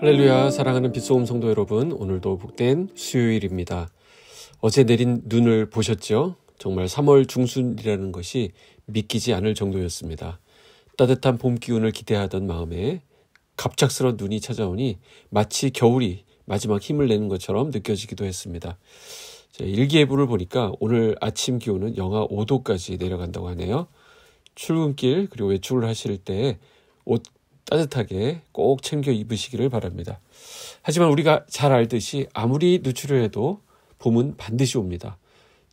할렐루야, 사랑하는 빛소음 성도 여러분, 오늘도 복된 수요일입니다. 어제 내린 눈을 보셨죠? 정말 3월 중순이라는 것이 믿기지 않을 정도였습니다. 따뜻한 봄 기운을 기대하던 마음에 갑작스런 눈이 찾아오니 마치 겨울이 마지막 힘을 내는 것처럼 느껴지기도 했습니다. 일기예보를 보니까 오늘 아침 기온은 영하 5도까지 내려간다고 하네요. 출근길 그리고 외출을 하실 때 옷 따뜻하게 꼭 챙겨 입으시기를 바랍니다. 하지만 우리가 잘 알듯이 아무리 늦추려 해도 봄은 반드시 옵니다.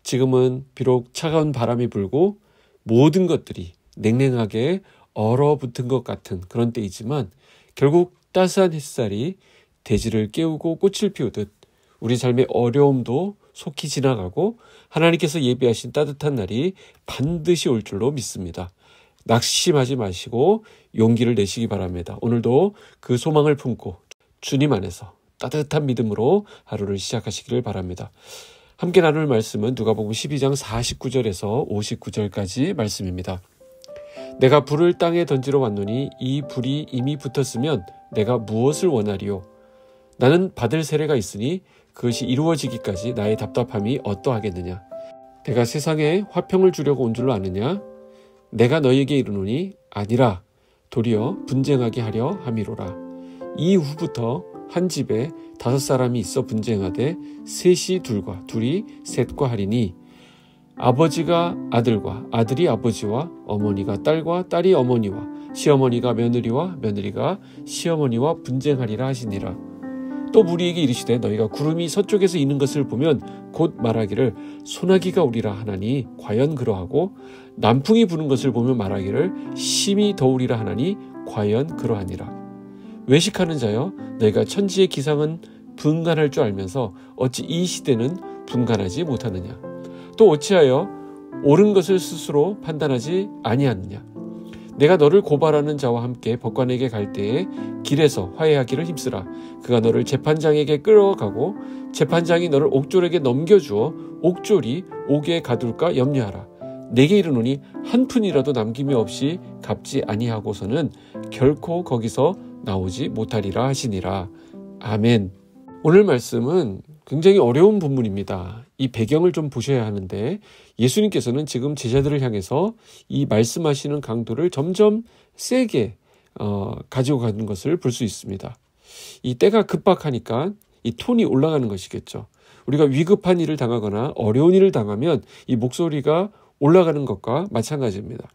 지금은 비록 차가운 바람이 불고 모든 것들이 냉랭하게 얼어붙은 것 같은 그런 때이지만 결국 따스한 햇살이 대지를 깨우고 꽃을 피우듯 우리 삶의 어려움도 속히 지나가고 하나님께서 예비하신 따뜻한 날이 반드시 올 줄로 믿습니다. 낙심하지 마시고 용기를 내시기 바랍니다. 오늘도 그 소망을 품고 주님 안에서 따뜻한 믿음으로 하루를 시작하시기를 바랍니다. 함께 나눌 말씀은 누가복음 12장 49절에서 59절까지 말씀입니다. 내가 불을 땅에 던지러 왔노니 이 불이 이미 붙었으면 내가 무엇을 원하리요? 나는 받을 세례가 있으니 그것이 이루어지기까지 나의 답답함이 어떠하겠느냐? 내가 세상에 화평을 주려고 온 줄로 아느냐? 내가 너희에게 이르노니 아니라 도리어 분쟁하게 하려 함이로라. 이후부터 한 집에 5사람이 있어 분쟁하되 셋이 둘과 둘이 셋과 하리니 아버지가 아들과 아들이 아버지와 어머니가 딸과 딸이 어머니와 시어머니가 며느리와 며느리가 시어머니와 분쟁하리라 하시니라. 또 무리에게 이르시되 너희가 구름이 서쪽에서 이는 것을 보면 곧 말하기를 소나기가 오리라 하나니 과연 그러하고 남풍이 부는 것을 보면 말하기를 심히 더우리라 하나니 과연 그러하니라. 외식하는 자여 너희가 천지의 기상은 분간할 줄 알면서 어찌 이 시대는 분간하지 못하느냐. 또 어찌하여 옳은 것을 스스로 판단하지 아니하느냐. 내가 너를 고발하는 자와 함께 법관에게 갈 때에 길에서 화해하기를 힘쓰라. 그가 너를 재판장에게 끌어가고 재판장이 너를 옥졸에게 넘겨주어 옥졸이 옥에 가둘까 염려하라. 내게 이르노니 한 푼이라도 남김이 없이 갚지 아니하고서는 결코 거기서 나오지 못하리라 하시니라. 아멘. 오늘 말씀은 굉장히 어려운 본문입니다. 이 배경을 좀 보셔야 하는데 예수님께서는 지금 제자들을 향해서 이 말씀하시는 강도를 점점 세게 가지고 가는 것을 볼 수 있습니다. 이 때가 급박하니까 이 톤이 올라가는 것이겠죠. 우리가 위급한 일을 당하거나 어려운 일을 당하면 이 목소리가 올라가는 것과 마찬가지입니다.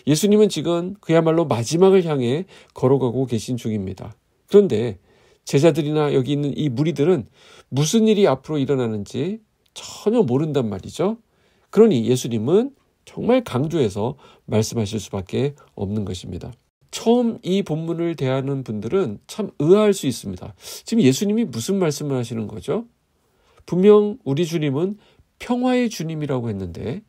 예수님은 지금 그야말로 마지막을 향해 걸어가고 계신 중입니다. 그런데 제자들이나 여기 있는 이 무리들은 무슨 일이 앞으로 일어나는지 전혀 모른단 말이죠. 그러니 예수님은 정말 강조해서 말씀하실 수밖에 없는 것입니다. 처음 이 본문을 대하는 분들은 참 의아할 수 있습니다. 지금 예수님이 무슨 말씀을 하시는 거죠? 분명 우리 주님은 평화의 주님이라고 했는데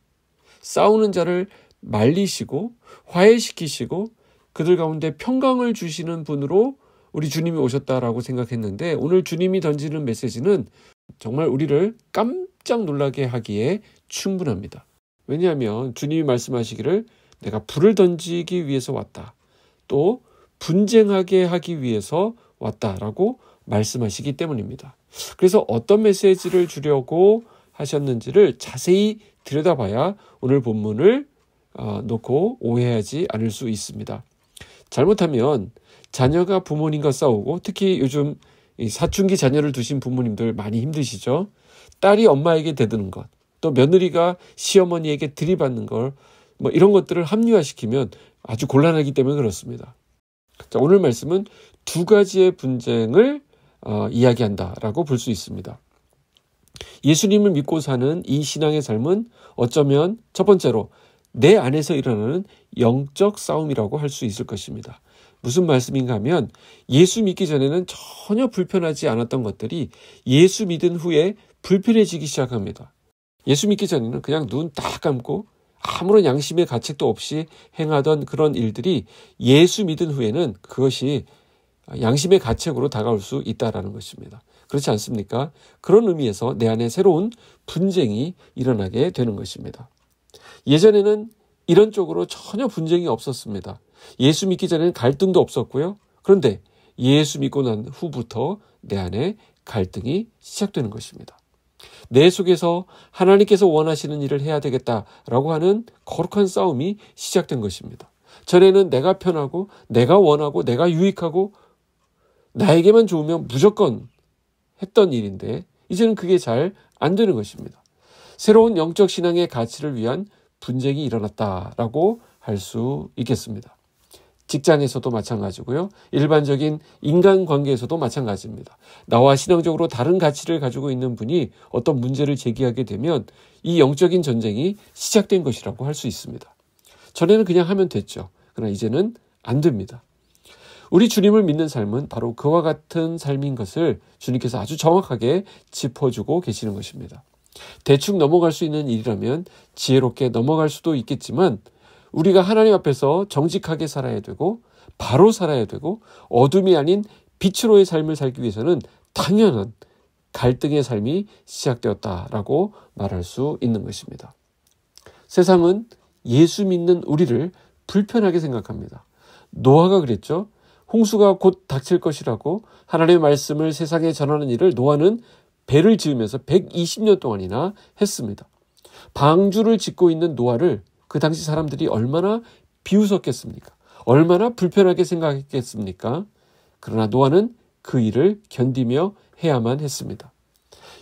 싸우는 자를 말리시고 화해시키시고 그들 가운데 평강을 주시는 분으로 우리 주님이 오셨다라고 생각했는데 오늘 주님이 던지는 메시지는 정말 우리를 깜짝 놀라게 하기에 충분합니다. 왜냐하면 주님이 말씀하시기를 내가 불을 던지기 위해서 왔다. 또 분쟁하게 하기 위해서 왔다라고 말씀하시기 때문입니다. 그래서 어떤 메시지를 주려고 하셨는지를 자세히 들여다봐야 오늘 본문을 놓고 오해하지 않을 수 있습니다. 잘못하면 자녀가 부모님과 싸우고 특히 요즘 사춘기 자녀를 두신 부모님들 많이 힘드시죠? 딸이 엄마에게 대드는 것, 또 며느리가 시어머니에게 들이받는 걸 이런 것들을 합리화시키면 아주 곤란하기 때문에 그렇습니다. 자, 오늘 말씀은 두 가지의 분쟁을 이야기한다라고 볼 수 있습니다. 예수님을 믿고 사는 이 신앙의 삶은 어쩌면 첫 번째로 내 안에서 일어나는 영적 싸움이라고 할 수 있을 것입니다. 무슨 말씀인가 하면 예수 믿기 전에는 전혀 불편하지 않았던 것들이 예수 믿은 후에 불편해지기 시작합니다. 예수 믿기 전에는 그냥 눈 딱 감고 아무런 양심의 가책도 없이 행하던 그런 일들이 예수 믿은 후에는 그것이 양심의 가책으로 다가올 수 있다는 것입니다. 그렇지 않습니까? 그런 의미에서 내 안에 새로운 분쟁이 일어나게 되는 것입니다. 예전에는 이런 쪽으로 전혀 분쟁이 없었습니다. 예수 믿기 전에는 갈등도 없었고요. 그런데 예수 믿고 난 후부터 내 안에 갈등이 시작되는 것입니다. 내 속에서 하나님께서 원하시는 일을 해야 되겠다라고 하는 거룩한 싸움이 시작된 것입니다. 전에는 내가 편하고 내가 원하고 내가 유익하고 나에게만 좋으면 무조건 했던 일인데 이제는 그게 잘 안 되는 것입니다. 새로운 영적 신앙의 가치를 위한 분쟁이 일어났다라고 할 수 있겠습니다. 직장에서도 마찬가지고요. 일반적인 인간관계에서도 마찬가지입니다. 나와 신앙적으로 다른 가치를 가지고 있는 분이 어떤 문제를 제기하게 되면 이 영적인 전쟁이 시작된 것이라고 할 수 있습니다. 전에는 그냥 하면 됐죠. 그러나 이제는 안 됩니다. 우리 주님을 믿는 삶은 바로 그와 같은 삶인 것을 주님께서 아주 정확하게 짚어주고 계시는 것입니다. 대충 넘어갈 수 있는 일이라면 지혜롭게 넘어갈 수도 있겠지만 우리가 하나님 앞에서 정직하게 살아야 되고 바로 살아야 되고 어둠이 아닌 빛으로의 삶을 살기 위해서는 당연한 갈등의 삶이 시작되었다라고 말할 수 있는 것입니다. 세상은 예수 믿는 우리를 불편하게 생각합니다. 노아가 그랬죠. 홍수가 곧 닥칠 것이라고 하나님의 말씀을 세상에 전하는 일을 노아는 배를 지으면서 120년 동안이나 했습니다. 방주를 짓고 있는 노아를 그 당시 사람들이 얼마나 비웃었겠습니까? 얼마나 불편하게 생각했겠습니까? 그러나 노아는 그 일을 견디며 해야만 했습니다.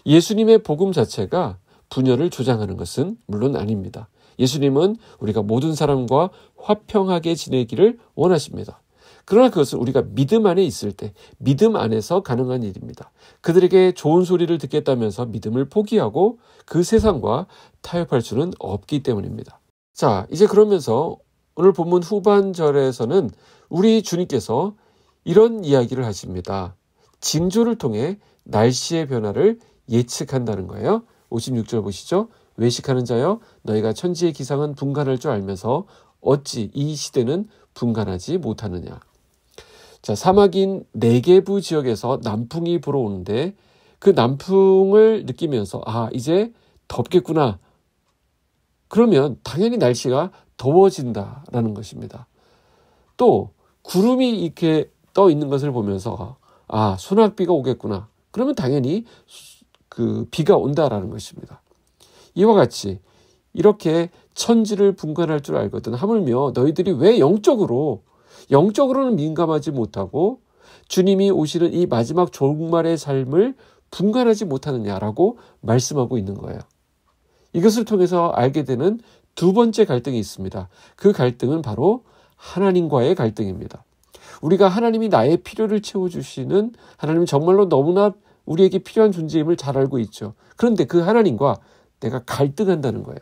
예수님의 복음 자체가 분열을 조장하는 것은 물론 아닙니다. 예수님은 우리가 모든 사람과 화평하게 지내기를 원하십니다. 그러나 그것은 우리가 믿음 안에 있을 때 믿음 안에서 가능한 일입니다. 그들에게 좋은 소리를 듣겠다면서 믿음을 포기하고 그 세상과 타협할 수는 없기 때문입니다. 자, 이제 그러면서 오늘 본문 후반절에서는 우리 주님께서 이런 이야기를 하십니다. 징조를 통해 날씨의 변화를 예측한다는 거예요. 56절 보시죠. 외식하는 자여 너희가 천지의 기상은 분간할 줄 알면서 어찌 이 시대는 분간하지 못하느냐. 자, 사막인 네게부 지역에서 남풍이 불어오는데 그 남풍을 느끼면서 이제 덥겠구나. 그러면 당연히 날씨가 더워진다라는 것입니다. 또 구름이 이렇게 떠 있는 것을 보면서 소낙비가 오겠구나. 그러면 당연히 그 비가 온다라는 것입니다. 이와 같이 이렇게 천지를 분간할 줄 알거든 하물며 너희들이 왜 영적으로는 민감하지 못하고 주님이 오시는 이 마지막 종말의 삶을 분간하지 못하느냐라고 말씀하고 있는 거예요. 이것을 통해서 알게 되는 두 번째 갈등이 있습니다. 그 갈등은 바로 하나님과의 갈등입니다. 우리가 하나님이 나의 필요를 채워주시는 하나님은 정말로 너무나 우리에게 필요한 존재임을 잘 알고 있죠. 그런데 그 하나님과 내가 갈등한다는 거예요.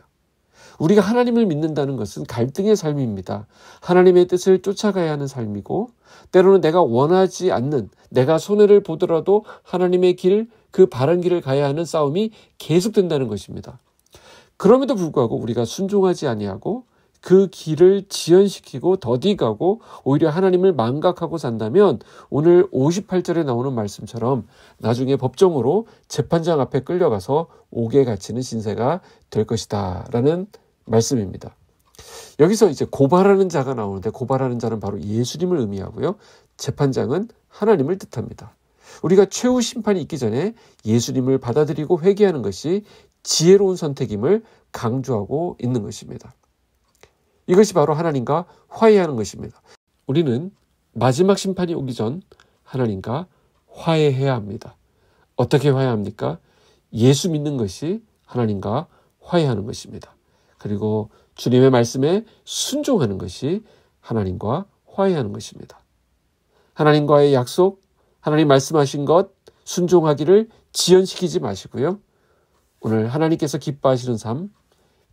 우리가 하나님을 믿는다는 것은 갈등의 삶입니다. 하나님의 뜻을 쫓아가야 하는 삶이고 때로는 내가 원하지 않는 내가 손해를 보더라도 하나님의 길, 그 바른 길을 가야 하는 싸움이 계속된다는 것입니다. 그럼에도 불구하고 우리가 순종하지 아니하고 그 길을 지연시키고 더디가고 오히려 하나님을 망각하고 산다면 오늘 58절에 나오는 말씀처럼 나중에 법정으로 재판장 앞에 끌려가서 옥에 갇히는 신세가 될 것이다 라는 말씀입니다. 여기서 이제 고발하는 자가 나오는데 고발하는 자는 바로 예수님을 의미하고요. 재판장은 하나님을 뜻합니다. 우리가 최후 심판이 있기 전에 예수님을 받아들이고 회개하는 것이 지혜로운 선택임을 강조하고 있는 것입니다. 이것이 바로 하나님과 화해하는 것입니다. 우리는 마지막 심판이 오기 전 하나님과 화해해야 합니다. 어떻게 화해합니까? 예수 믿는 것이 하나님과 화해하는 것입니다. 그리고 주님의 말씀에 순종하는 것이 하나님과 화해하는 것입니다. 하나님과의 약속, 하나님 말씀하신 것 순종하기를 지연시키지 마시고요. 오늘 하나님께서 기뻐하시는 삶,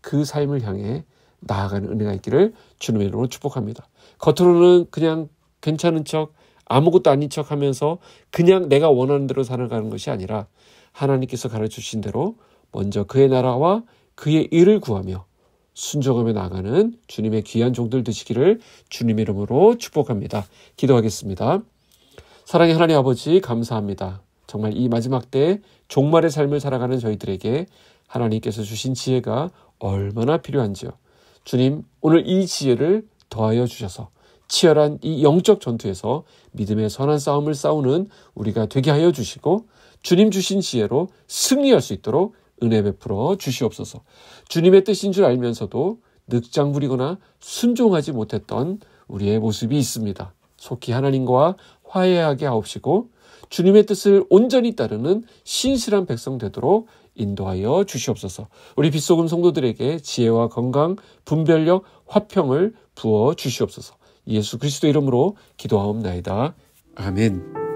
그 삶을 향해 나아가는 은혜가 있기를 주님의 이름으로 축복합니다. 겉으로는 그냥 괜찮은 척 아무것도 아닌 척 하면서 그냥 내가 원하는 대로 살아가는 것이 아니라 하나님께서 가르쳐주신 대로 먼저 그의 나라와 그의 일을 구하며 순종하며 나아가는 주님의 귀한 종들 되시기를 주님의 이름으로 축복합니다. 기도하겠습니다. 사랑의 하나님 아버지 감사합니다. 정말 이 마지막 때 종말의 삶을 살아가는 저희들에게 하나님께서 주신 지혜가 얼마나 필요한지요. 주님, 오늘 이 지혜를 더하여 주셔서 치열한 이 영적 전투에서 믿음의 선한 싸움을 싸우는 우리가 되게 하여 주시고 주님 주신 지혜로 승리할 수 있도록 은혜 베풀어 주시옵소서. 주님의 뜻인 줄 알면서도 늑장 부리거나 순종하지 못했던 우리의 모습이 있습니다. 속히 하나님과 화해하게 하옵시고 주님의 뜻을 온전히 따르는 신실한 백성 되도록 인도하여 주시옵소서. 우리 빛소금 성도들에게 지혜와 건강, 분별력, 화평을 부어 주시옵소서. 예수 그리스도 이름으로 기도하옵나이다. 아멘.